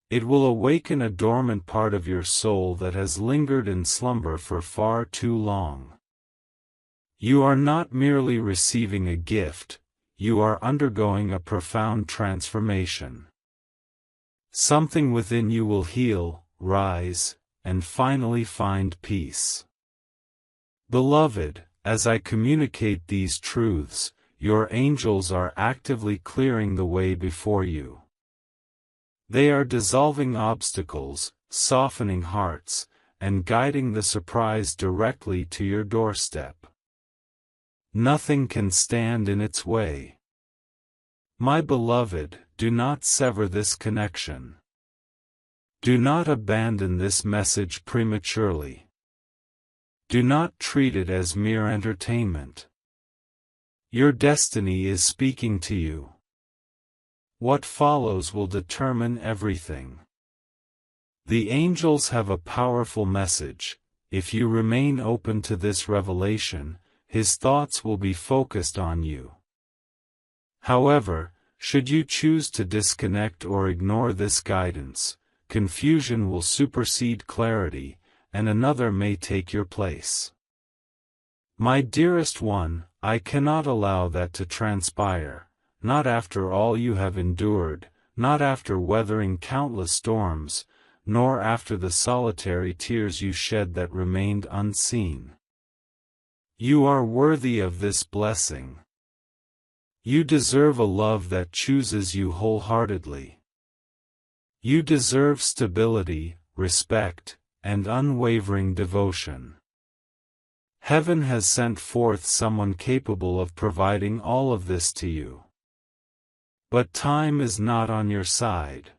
It will awaken a dormant part of your soul that has lingered in slumber for far too long. You are not merely receiving a gift, you are undergoing a profound transformation. Something within you will heal, rise, and finally find peace. Beloved, as I communicate these truths, your angels are actively clearing the way before you. They are dissolving obstacles, softening hearts, and guiding the surprise directly to your doorstep. Nothing can stand in its way. My beloved, do not sever this connection. Do not abandon this message prematurely. Do not treat it as mere entertainment. Your destiny is speaking to you. What follows will determine everything. The angels have a powerful message. If you remain open to this revelation, His thoughts will be focused on you. However, should you choose to disconnect or ignore this guidance, confusion will supersede clarity, and another may take your place. My dearest one, I cannot allow that to transpire, not after all you have endured, not after weathering countless storms, nor after the solitary tears you shed that remained unseen. You are worthy of this blessing. You deserve a love that chooses you wholeheartedly. You deserve stability, respect, and unwavering devotion. Heaven has sent forth someone capable of providing all of this to you. But time is not on your side.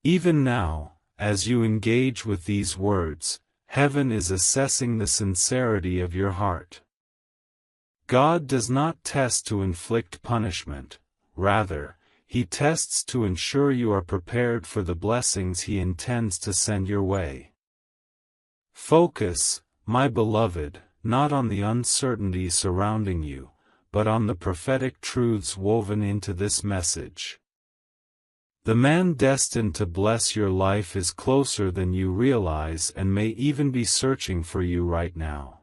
Even now, as you engage with these words, heaven is assessing the sincerity of your heart. God does not test to inflict punishment, rather, He tests to ensure you are prepared for the blessings He intends to send your way. Focus, my beloved, not on the uncertainty surrounding you, but on the prophetic truths woven into this message. The man destined to bless your life is closer than you realize and may even be searching for you right now.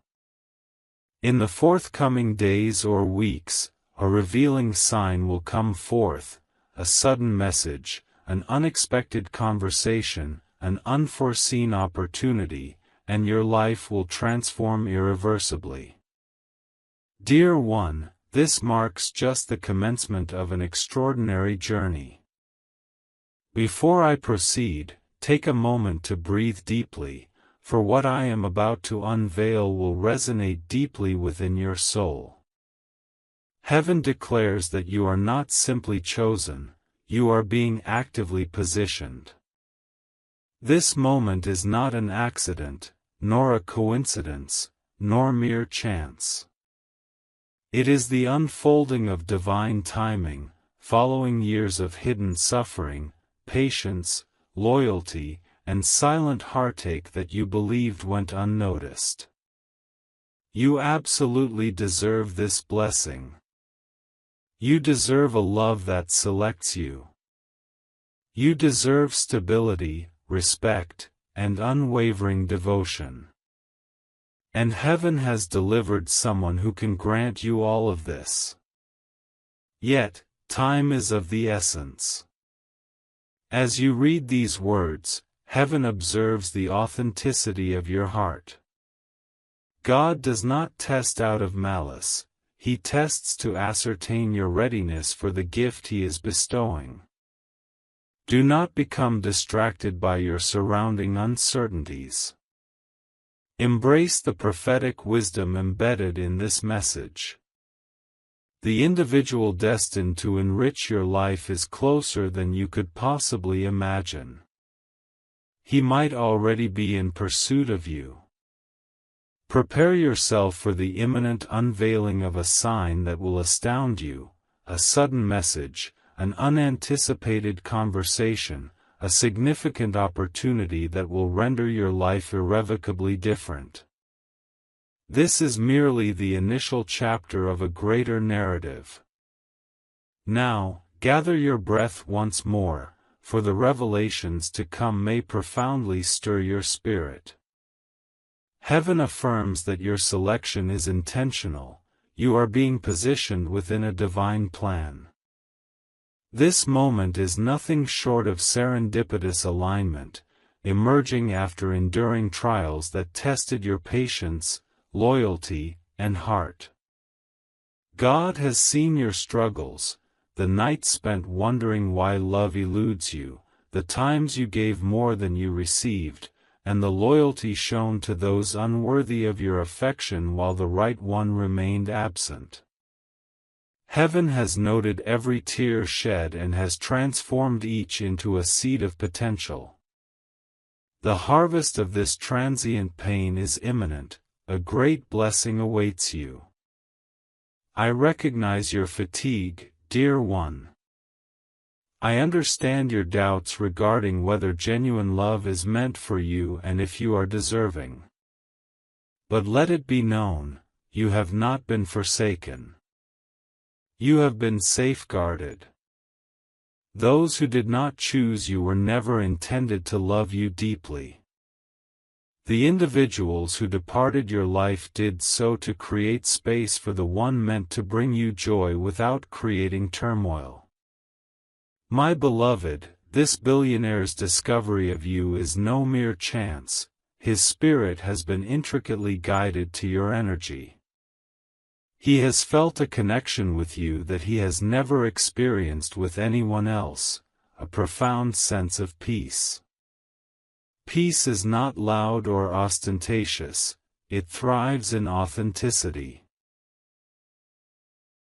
In the forthcoming days or weeks, a revealing sign will come forth, a sudden message, an unexpected conversation, an unforeseen opportunity, and your life will transform irreversibly. Dear one, this marks just the commencement of an extraordinary journey. Before I proceed, take a moment to breathe deeply, for what I am about to unveil will resonate deeply within your soul. Heaven declares that you are not simply chosen, you are being actively positioned. This moment is not an accident, nor a coincidence, nor mere chance. It is the unfolding of divine timing, following years of hidden suffering, patience, loyalty, and silent heartache that you believed went unnoticed. You absolutely deserve this blessing. You deserve a love that selects you. You deserve stability, respect, and unwavering devotion. And heaven has delivered someone who can grant you all of this. Yet, time is of the essence. As you read these words, heaven observes the authenticity of your heart. God does not test out of malice, He tests to ascertain your readiness for the gift He is bestowing. Do not become distracted by your surrounding uncertainties. Embrace the prophetic wisdom embedded in this message. The individual destined to enrich your life is closer than you could possibly imagine. He might already be in pursuit of you. Prepare yourself for the imminent unveiling of a sign that will astound you, a sudden message, an unanticipated conversation, a significant opportunity that will render your life irrevocably different. This is merely the initial chapter of a greater narrative. Now, gather your breath once more, for the revelations to come may profoundly stir your spirit. Heaven affirms that your selection is intentional, you are being positioned within a divine plan. This moment is nothing short of serendipitous alignment, emerging after enduring trials that tested your patience, loyalty, and heart. God has seen your struggles, the nights spent wondering why love eludes you, the times you gave more than you received, and the loyalty shown to those unworthy of your affection while the right one remained absent. Heaven has noted every tear shed and has transformed each into a seed of potential. The harvest of this transient pain is imminent, a great blessing awaits you. I recognize your fatigue, dear one. I understand your doubts regarding whether genuine love is meant for you and if you are deserving. But let it be known, you have not been forsaken. You have been safeguarded. Those who did not choose you were never intended to love you deeply. The individuals who departed your life did so to create space for the one meant to bring you joy without creating turmoil. My beloved, This billionaire's discovery of you is no mere chance. His spirit has been intricately guided to your energy. He has felt a connection with you that he has never experienced with anyone else, a profound sense of peace. Peace is not loud or ostentatious, it thrives in authenticity.